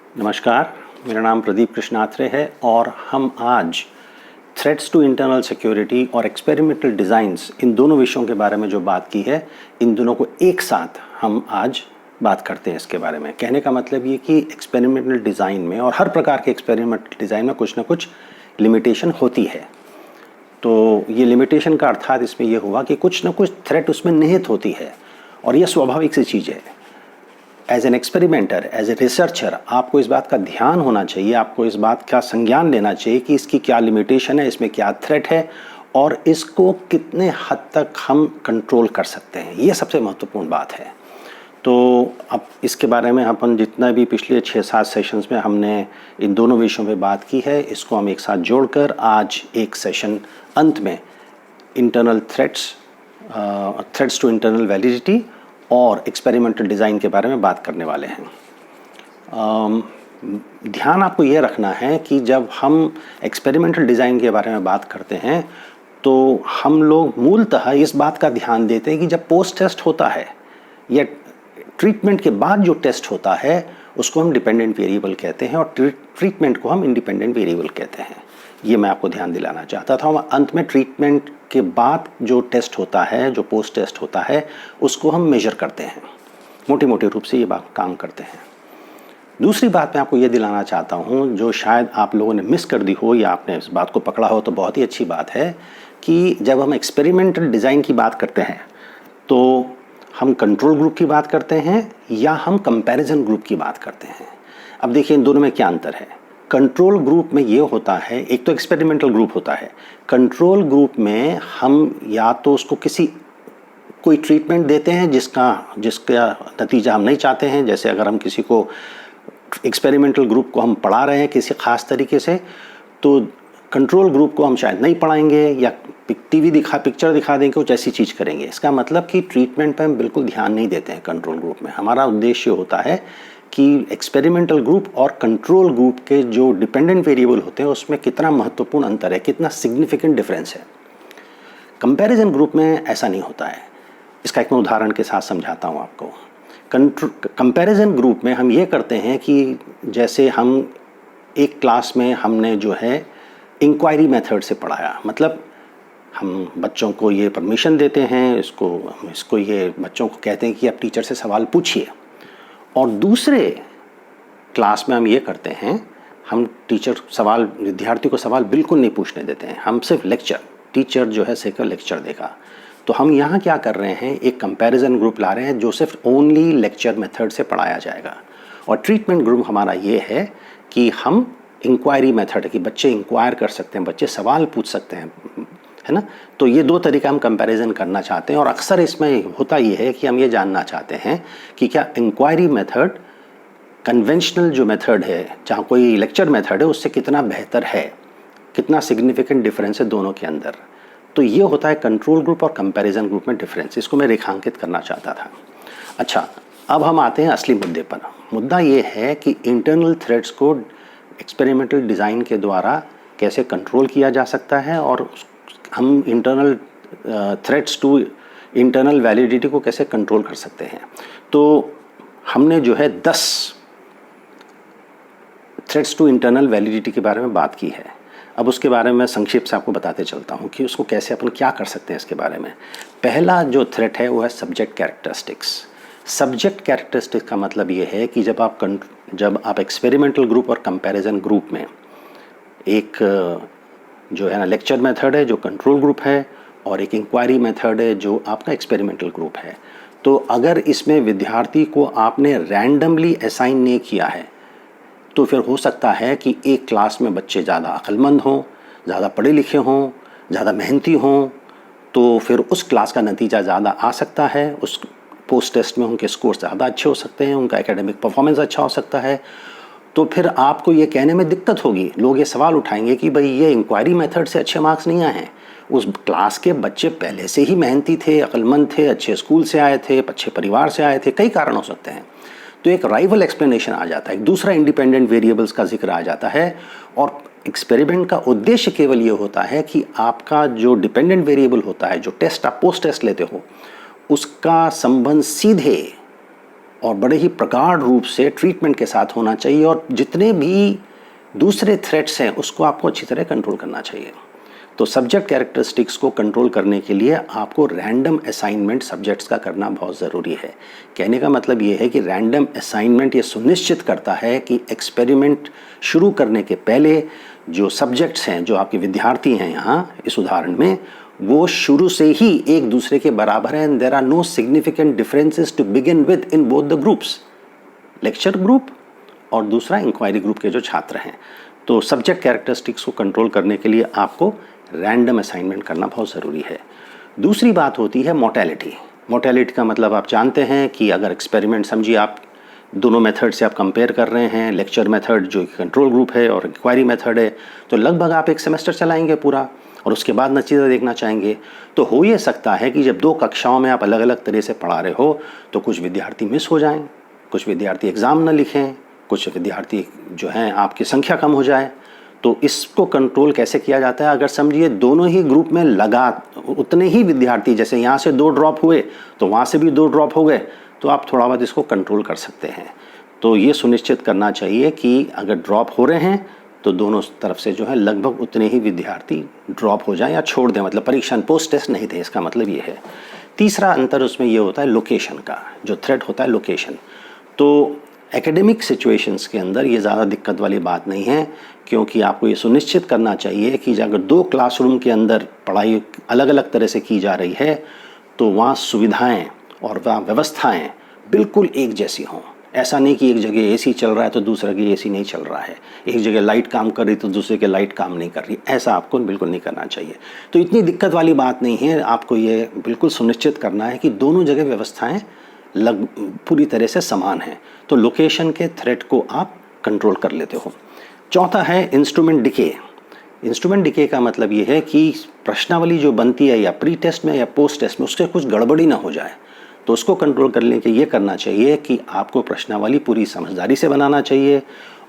नमस्कार, मेरा नाम प्रदीप कृष्णात्रे है और हम आज थ्रेट्स टू इंटरनल सिक्योरिटी और एक्सपेरिमेंटल डिज़ाइंस इन दोनों विषयों के बारे में जो बात की है, इन दोनों को एक साथ हम आज बात करते हैं। इसके बारे में कहने का मतलब ये कि एक्सपेरिमेंटल डिज़ाइन में और हर प्रकार के एक्सपेरिमेंटल डिज़ाइन में कुछ ना कुछ लिमिटेशन होती है। तो ये लिमिटेशन का अर्थात इसमें ये हुआ कि कुछ ना कुछ थ्रेट उसमें निहित होती है और यह स्वाभाविक सी चीज़ है। As an experimenter, as a researcher, आपको इस बात का ध्यान होना चाहिए, आपको इस बात का संज्ञान लेना चाहिए कि इसकी क्या लिमिटेशन है, इसमें क्या थ्रेट है और इसको कितने हद तक हम कंट्रोल कर सकते हैं। ये सबसे महत्वपूर्ण बात है। तो अब इसके बारे में अपन जितना भी पिछले 6-7 सेशंस में हमने इन दोनों विषयों पे बात की है, इसको हम एक साथ जोड़कर आज एक सेशन अंत में internal threats to internal validity और एक्सपेरिमेंटल डिज़ाइन के बारे में बात करने वाले हैं। ध्यान आपको ये रखना है कि जब हम एक्सपेरिमेंटल डिज़ाइन के बारे में बात करते हैं तो हम लोग मूलतः इस बात का ध्यान देते हैं कि जब पोस्ट टेस्ट होता है या ट्रीटमेंट के बाद जो टेस्ट होता है उसको हम डिपेंडेंट वेरिएबल कहते हैं और ट्रीटमेंट को हम इंडिपेंडेंट वेरिएबल कहते हैं। ये मैं आपको ध्यान दिलाना चाहता था। अंत में ट्रीटमेंट के बाद जो टेस्ट होता है, जो पोस्ट टेस्ट होता है, उसको हम मेजर करते हैं। मोटे मोटे रूप से ये बात काम करते हैं। दूसरी बात मैं आपको ये दिलाना चाहता हूँ जो शायद आप लोगों ने मिस कर दी हो या आपने इस बात को पकड़ा हो तो बहुत ही अच्छी बात है कि जब हम एक्सपेरिमेंटल डिज़ाइन की बात करते हैं तो हम कंट्रोल ग्रुप की बात करते हैं या हम कंपैरिजन ग्रुप की बात करते हैं। अब देखिए इन दोनों में क्या अंतर है। कंट्रोल ग्रुप में ये होता है, एक तो एक्सपेरिमेंटल ग्रुप होता है। कंट्रोल ग्रुप में हम या तो उसको कोई ट्रीटमेंट देते हैं जिसका नतीजा हम नहीं चाहते हैं। जैसे अगर हम किसी को एक्सपेरिमेंटल ग्रुप को हम पढ़ा रहे हैं किसी ख़ास तरीके से, तो कंट्रोल ग्रुप को हम शायद नहीं पढ़ाएंगे या पिक्चर दिखा देंगे, कुछ ऐसी चीज़ करेंगे। इसका मतलब कि ट्रीटमेंट पर हम बिल्कुल ध्यान नहीं देते हैं कंट्रोल ग्रुप में। हमारा उद्देश्य होता है कि एक्सपेरिमेंटल ग्रुप और कंट्रोल ग्रुप के जो डिपेंडेंट वेरिएबल होते हैं उसमें कितना महत्वपूर्ण अंतर है, कितना सिग्निफिकेंट डिफरेंस है। कंपैरिजन ग्रुप में ऐसा नहीं होता है। इसका एक मैं उदाहरण के साथ समझाता हूँ आपको। कंपैरिजन ग्रुप में हम ये करते हैं कि जैसे हम एक क्लास में हमने जो है इंक्वायरी मेथड से पढ़ाया, मतलब हम बच्चों को ये परमिशन देते हैं, इसको ये बच्चों को कहते हैं कि आप टीचर से सवाल पूछिए। और दूसरे क्लास में हम ये करते हैं, हम विद्यार्थी को सवाल बिल्कुल नहीं पूछने देते हैं, हम सिर्फ टीचर जो है सिर्फ लेक्चर देगा। तो हम यहाँ क्या कर रहे हैं, एक कंपैरिजन ग्रुप ला रहे हैं जो सिर्फ ओनली लेक्चर मेथड से पढ़ाया जाएगा। और ट्रीटमेंट ग्रुप हमारा ये है कि हम इंक्वायरी मेथड है कि बच्चे इंक्वायर कर सकते हैं, बच्चे सवाल पूछ सकते हैं, है ना। तो ये दो तरीका हम कंपैरिजन करना चाहते हैं। और अक्सर इसमें होता ये है कि हम ये जानना चाहते हैं कि क्या इंक्वायरी मेथड कन्वेंशनल जो मेथड है, जहाँ कोई लेक्चर मेथड है, उससे कितना बेहतर है, कितना सिग्निफिकेंट डिफरेंस है दोनों के अंदर। तो ये होता है कंट्रोल ग्रुप और कंपैरिजन ग्रुप में डिफरेंस। इसको मैं रेखांकित करना चाहता था। अच्छा, अब हम आते हैं असली मुद्दे पर। मुद्दा ये है कि इंटरनल थ्रेट्स को एक्सपेरिमेंटल डिज़ाइन के द्वारा कैसे कंट्रोल किया जा सकता है और हम internal threats to internal validity को कैसे कंट्रोल कर सकते हैं। तो हमने जो है 10 थ्रेट्स टू इंटरनल वैलिडिटी के बारे में बात की है। अब उसके बारे में संक्षेप से आपको बताते चलता हूँ कि उसको कैसे अपन क्या कर सकते हैं इसके बारे में। पहला जो थ्रेट है वो है सब्जेक्ट कैरेक्टरिस्टिक्स। सब्जेक्ट कैरेक्टरिस्टिक्स का मतलब ये है कि जब आप एक्सपेरिमेंटल ग्रुप और कंपैरिजन ग्रुप में एक जो है ना लेक्चर मेथड है जो कंट्रोल ग्रुप है और एक इंक्वायरी मेथड है जो आपका एक्सपेरिमेंटल ग्रुप है, तो अगर इसमें विद्यार्थी को आपने रैंडमली असाइन नहीं किया है तो फिर हो सकता है कि एक क्लास में बच्चे ज़्यादा अक्लमंद हों, ज़्यादा पढ़े लिखे हों, ज़्यादा मेहनती हों, तो फिर उस क्लास का नतीजा ज़्यादा आ सकता है। उस पोस्ट टेस्ट में उनके स्कोर ज़्यादा अच्छे हो सकते हैं, उनका एकेडमिक परफॉर्मेंस अच्छा हो सकता है। तो फिर आपको ये कहने में दिक्कत होगी, लोग ये सवाल उठाएंगे कि भाई ये इंक्वायरी मेथड से अच्छे मार्क्स नहीं आए हैं, उस क्लास के बच्चे पहले से ही मेहनती थे, अक्लमंद थे, अच्छे स्कूल से आए थे, अच्छे परिवार से आए थे, कई कारण हो सकते हैं। तो एक राइवल एक्सप्लेनेशन आ जाता है, एक दूसरा इंडिपेंडेंट वेरिएबल्स का जिक्र आ जाता है। और एक्सपेरिमेंट का उद्देश्य केवल ये होता है कि आपका जो डिपेंडेंट वेरिएबल होता है, जो टेस्ट आप पोस्ट टेस्ट लेते हो, उसका संबंध सीधे और बड़े ही प्रगाढ़ रूप से ट्रीटमेंट के साथ होना चाहिए, और जितने भी दूसरे थ्रेट्स हैं उसको आपको अच्छी तरह कंट्रोल करना चाहिए। तो सब्जेक्ट कैरेक्टरिस्टिक्स को कंट्रोल करने के लिए आपको रैंडम असाइनमेंट सब्जेक्ट्स का करना बहुत ज़रूरी है। कहने का मतलब ये है कि रैंडम असाइनमेंट ये सुनिश्चित करता है कि एक्सपेरिमेंट शुरू करने के पहले जो सब्जेक्ट्स हैं, जो आपके विद्यार्थी हैं यहाँ इस उदाहरण में, वो शुरू से ही एक दूसरे के बराबर हैं। There are no significant differences to begin with in both the groups, lecture group और दूसरा इंक्वायरी ग्रुप के जो छात्र हैं। तो सब्जेक्ट कैरेक्टरिस्टिक्स को कंट्रोल करने के लिए आपको रैंडम असाइनमेंट करना बहुत ज़रूरी है। दूसरी बात होती है मोर्टेलिटी। मोर्टेलिटी का मतलब आप जानते हैं कि अगर एक्सपेरिमेंट, समझिए आप दोनों मेथड से आप कंपेयर कर रहे हैं, लेक्चर मेथड जो कंट्रोल ग्रुप है और इंक्वायरी मेथड है, तो लगभग आप एक सेमेस्टर चलाएंगे पूरा और उसके बाद नतीजा देखना चाहेंगे। तो हो ये सकता है कि जब 2 कक्षाओं में आप अलग अलग तरह से पढ़ा रहे हो तो कुछ विद्यार्थी मिस हो जाएं, कुछ विद्यार्थी एग्ज़ाम न लिखें, कुछ विद्यार्थी जो हैं आपकी संख्या कम हो जाए। तो इसको कंट्रोल कैसे किया जाता है? अगर समझिए दोनों ही ग्रुप में लगा उतने ही विद्यार्थी, जैसे यहाँ से 2 ड्रॉप हुए तो वहाँ से भी 2 ड्रॉप हो गए, तो आप थोड़ा बहुत इसको कंट्रोल कर सकते हैं। तो ये सुनिश्चित करना चाहिए कि अगर ड्रॉप हो रहे हैं तो दोनों तरफ से जो है लगभग उतने ही विद्यार्थी ड्रॉप हो जाएं या छोड़ दें, मतलब परीक्षा पोस्ट टेस्ट नहीं थे, इसका मतलब ये है। तीसरा अंतर उसमें ये होता है लोकेशन का, जो थ्रेट होता है लोकेशन। तो एकेडमिक सिचुएशंस के अंदर ये ज़्यादा दिक्कत वाली बात नहीं है, क्योंकि आपको ये सुनिश्चित करना चाहिए कि अगर 2 क्लासरूम के अंदर पढ़ाई अलग अलग तरह से की जा रही है तो वहाँ सुविधाएं और वहाँ व्यवस्थाएं बिल्कुल एक जैसी हों। ऐसा नहीं कि एक जगह एसी चल रहा है तो दूसरा की एसी नहीं चल रहा है, एक जगह लाइट काम कर रही तो दूसरे की लाइट काम नहीं कर रही, ऐसा आपको बिल्कुल नहीं करना चाहिए। तो इतनी दिक्कत वाली बात नहीं है, आपको ये बिल्कुल सुनिश्चित करना है कि दोनों जगह व्यवस्थाएँ पूरी तरह से समान हैं। तो लोकेशन के थ्रेट को आप कंट्रोल कर लेते हो। चौथा है इंस्ट्रूमेंट डिके। इंस्ट्रूमेंट डिके का मतलब ये है कि प्रश्नावली जो बनती है या प्री टेस्ट में या पोस्ट टेस्ट में उसके कुछ गड़बड़ी ना हो जाए, तो उसको कंट्रोल करने के ये करना चाहिए कि आपको प्रश्नावली पूरी समझदारी से बनाना चाहिए,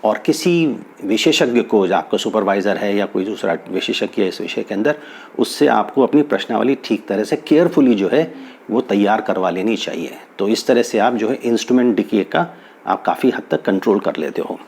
और किसी विशेषज्ञ को, जो आपका सुपरवाइज़र है या कोई दूसरा विशेषज्ञ है इस विषय के अंदर, उससे आपको अपनी प्रश्नावली ठीक तरह से केयरफुली जो है वो तैयार करवा लेनी चाहिए। तो इस तरह से आप जो है इंस्ट्रूमेंट डिके का आप काफ़ी हद तक कंट्रोल कर लेते हो।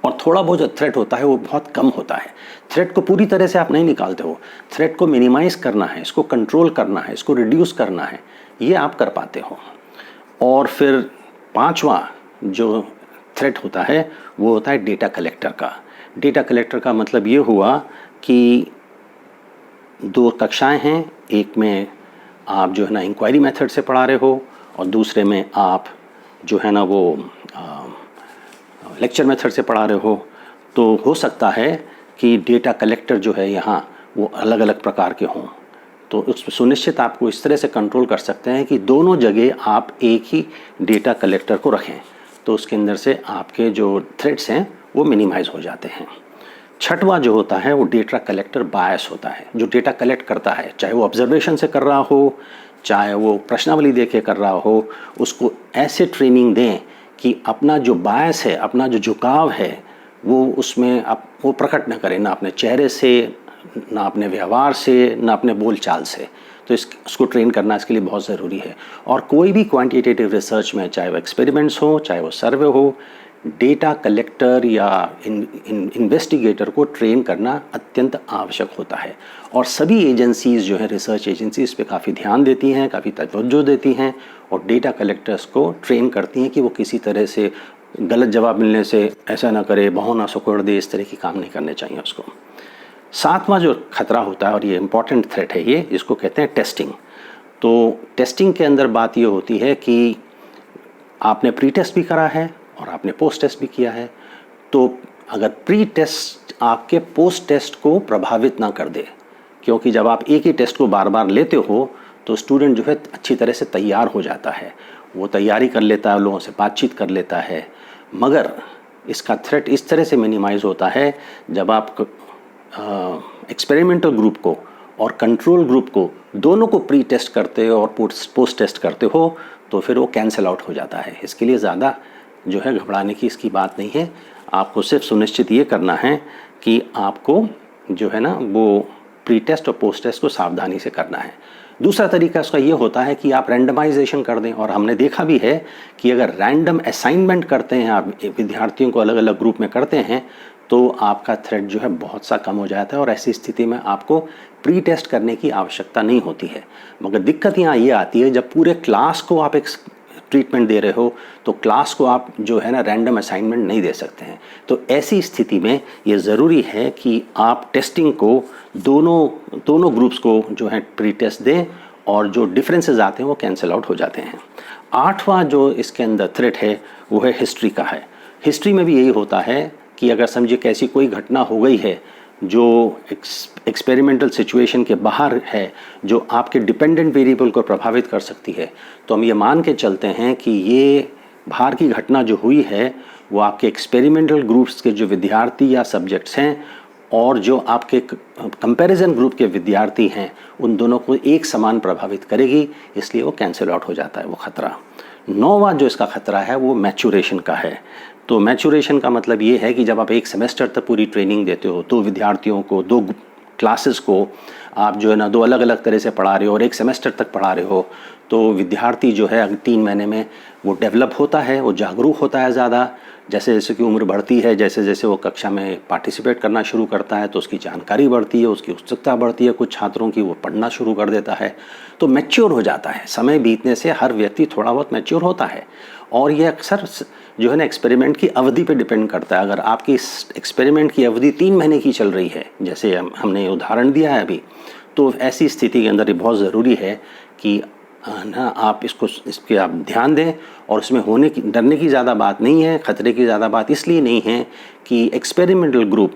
और थोड़ा बहुत जो थ्रेट होता है वो बहुत कम होता है। थ्रेट को पूरी तरह से आप नहीं निकालते हो, थ्रेट को मिनिमाइज़ करना है, इसको कंट्रोल करना है, इसको रिड्यूस करना है, ये आप कर पाते हो। और फिर 5वां जो थ्रेट होता है वो होता है डेटा कलेक्टर का। डेटा कलेक्टर का मतलब ये हुआ कि 2 कक्षाएं हैं, एक में आप जो है ना इंक्वायरी मेथड से पढ़ा रहे हो और दूसरे में आप जो है ना वो लेक्चर मेथड से पढ़ा रहे हो। तो हो सकता है कि डेटा कलेक्टर जो है यहाँ वो अलग अलग प्रकार के हों। तो उस सुनिश्चित आपको इस तरह से कंट्रोल कर सकते हैं कि दोनों जगह आप एक ही डेटा कलेक्टर को रखें, तो उसके अंदर से आपके जो थ्रेट्स हैं वो मिनिमाइज़ हो जाते हैं। 6वां जो होता है वो डेटा कलेक्टर बायस होता है। जो डेटा कलेक्ट करता है, चाहे वो ऑब्जर्वेशन से कर रहा हो, चाहे वो प्रश्नावली देख के कर रहा हो, उसको ऐसे ट्रेनिंग दें कि अपना जो बायस है, अपना जो झुकाव है, वो उसमें आप वो प्रकट न करें, ना अपने चेहरे से, ना अपने व्यवहार से, ना अपने बोलचाल से। तो इसको ट्रेन करना इसके लिए बहुत ज़रूरी है। और कोई भी क्वांटिटेटिव रिसर्च में, चाहे वो एक्सपेरिमेंट्स हो, चाहे वो सर्वे हो, डेटा कलेक्टर या इन्वेस्टिगेटर को ट्रेन करना अत्यंत आवश्यक होता है। और सभी एजेंसीज़ जो हैं, रिसर्च एजेंसी, इस पे काफ़ी ध्यान देती हैं, काफ़ी तवज्जो देती हैं और डेटा कलेक्टर्स को ट्रेन करती हैं कि वो किसी तरह से गलत जवाब मिलने से ऐसा ना करे, बहाना सुकड़ दे, इस तरह की काम नहीं करने चाहिए उसको। 7वां जो खतरा होता है, और ये इम्पॉर्टेंट थ्रेट है ये, जिसको कहते हैं टेस्टिंग। तो टेस्टिंग के अंदर बात ये होती है कि आपने प्री टेस्ट भी करा है और आपने पोस्ट टेस्ट भी किया है, तो अगर प्री टेस्ट आपके पोस्ट टेस्ट को प्रभावित ना कर दे, क्योंकि जब आप एक ही टेस्ट को बार बार लेते हो तो स्टूडेंट जो है अच्छी तरह से तैयार हो जाता है, वो तैयारी कर लेता है, लोगों से बातचीत कर लेता है। मगर इसका थ्रेट इस तरह से मिनिमाइज़ होता है जब आप एक्सपेरिमेंटल ग्रुप को और कंट्रोल ग्रुप को दोनों को प्री टेस्ट करते हो और पोस्ट टेस्ट करते हो, तो फिर वो कैंसिल आउट हो जाता है। इसके लिए ज़्यादा जो है घबराने की इसकी बात नहीं है। आपको सिर्फ सुनिश्चित ये करना है कि आपको जो है ना वो प्री टेस्ट और पोस्ट टेस्ट को सावधानी से करना है। दूसरा तरीका उसका ये होता है कि आप रैंडमाइजेशन कर दें, और हमने देखा भी है कि अगर रैंडम असाइनमेंट करते हैं, आप विद्यार्थियों को अलग अलग ग्रुप में करते हैं, तो आपका थ्रेट जो है बहुत सा कम हो जाता है और ऐसी स्थिति में आपको प्री टेस्ट करने की आवश्यकता नहीं होती है। मगर दिक्कत यहाँ ये आती है जब पूरे क्लास को आप एक ट्रीटमेंट दे रहे हो, तो क्लास को आप जो है ना रैंडम असाइनमेंट नहीं दे सकते हैं। तो ऐसी स्थिति में ये ज़रूरी है कि आप टेस्टिंग को दोनों ग्रुप्स को जो है प्री टेस्ट दें, और जो डिफरेंसेस आते हैं वो कैंसिल आउट हो जाते हैं। 8वां जो इसके अंदर थ्रेट है वो है हिस्ट्री का है। हिस्ट्री में भी यही होता है कि अगर समझिए कैसी कोई घटना हो गई है जो एक्सपेरिमेंटल सिचुएशन के बाहर है, जो आपके डिपेंडेंट वेरिएबल को प्रभावित कर सकती है, तो हम ये मान के चलते हैं कि ये बाहर की घटना जो हुई है वो आपके एक्सपेरिमेंटल ग्रुप्स के जो विद्यार्थी या सब्जेक्ट्स हैं और जो आपके कंपैरिजन ग्रुप के विद्यार्थी हैं, उन दोनों को एक समान प्रभावित करेगी, इसलिए वो कैंसिल आउट हो जाता है वो ख़तरा। 9वां जो इसका ख़तरा है वो मैच्योरेशन का है। तो मैच्योरेशन का मतलब ये है कि जब आप एक सेमेस्टर तक पूरी ट्रेनिंग देते हो, तो विद्यार्थियों को 2 क्लासेस को आप जो है ना 2 अलग अलग तरह से पढ़ा रहे हो और एक सेमेस्टर तक पढ़ा रहे हो, तो विद्यार्थी जो है अगर 3 महीने में वो डेवलप होता है, वो जागरूक होता है ज़्यादा। जैसे जैसे कि उम्र बढ़ती है, जैसे जैसे वो कक्षा में पार्टिसिपेट करना शुरू करता है, तो उसकी जानकारी बढ़ती है, उसकी उत्सुकता बढ़ती है, कुछ छात्रों की वो पढ़ना शुरू कर देता है, तो मैच्योर हो जाता है। समय बीतने से हर व्यक्ति थोड़ा बहुत मैच्योर होता है, और ये अक्सर जो है ना एक्सपेरिमेंट की अवधि पे डिपेंड करता है। अगर आपकी इस एक्सपेरिमेंट की अवधि 3 महीने की चल रही है, जैसे हमने उदाहरण दिया है अभी, तो ऐसी स्थिति के अंदर ये बहुत ज़रूरी है कि ना आप इस पर आप ध्यान दें। और उसमें डरने की ज़्यादा बात नहीं है, ख़तरे की ज़्यादा बात इसलिए नहीं है कि एक्सपेरिमेंटल ग्रुप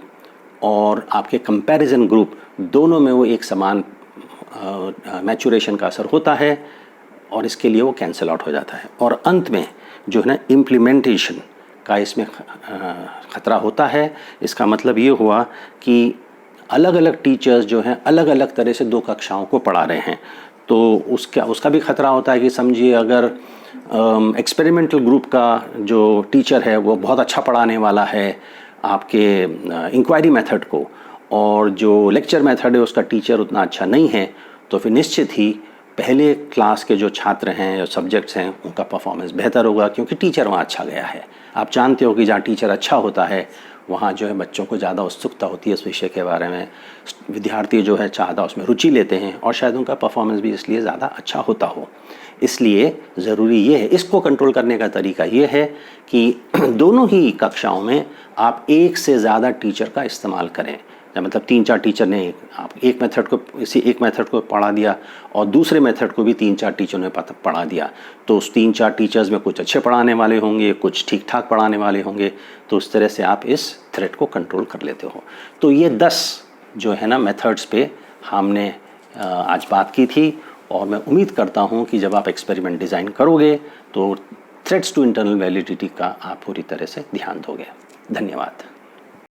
और आपके कंपैरिजन ग्रुप दोनों में वो एक समान मैच्योरेशन का असर होता है, और इसके लिए वो कैंसिल आउट हो जाता है। और अंत में जो है ना इम्प्लीमेंटेशन का इसमें ख़तरा होता है। इसका मतलब ये हुआ कि अलग अलग टीचर्स जो हैं अलग अलग तरह से 2 कक्षाओं को पढ़ा रहे हैं, तो उसका भी ख़तरा होता है कि समझिए अगर एक्सपेरिमेंटल ग्रुप का जो टीचर है वो बहुत अच्छा पढ़ाने वाला है आपके इंक्वायरी मेथड को, और जो लेक्चर मेथड है उसका टीचर उतना अच्छा नहीं है, तो फिर निश्चित ही पहले क्लास के जो छात्र हैं या सब्जेक्ट्स हैं उनका परफॉर्मेंस बेहतर होगा, क्योंकि टीचर वहाँ अच्छा गया है। आप जानते हो कि जहाँ टीचर अच्छा होता है वहाँ जो है बच्चों को ज़्यादा उत्सुकता होती है उस विषय के बारे में, विद्यार्थी जो है ज़्यादा उसमें रुचि लेते हैं, और शायद उनका परफॉर्मेंस भी इसलिए ज़्यादा अच्छा होता हो। इसलिए ज़रूरी ये है, इसको कंट्रोल करने का तरीका ये है कि दोनों ही कक्षाओं में आप 1 से ज़्यादा टीचर का इस्तेमाल करें। मतलब 3-4 टीचर ने आप एक मेथड को पढ़ा दिया और दूसरे मेथड को भी 3-4 टीचरों ने पढ़ा दिया, तो उस 3-4 टीचर्स में कुछ अच्छे पढ़ाने वाले होंगे, कुछ ठीक ठाक पढ़ाने वाले होंगे, तो उस तरह से आप इस थ्रेट को कंट्रोल कर लेते हो। तो ये 10 जो है ना मेथड्स पे हमने आज बात की थी, और मैं उम्मीद करता हूँ कि जब आप एक्सपेरिमेंट डिज़ाइन करोगे तो थ्रेट्स टू इंटरनल वैलिडिटी का आप पूरी तरह से ध्यान दोगे। धन्यवाद।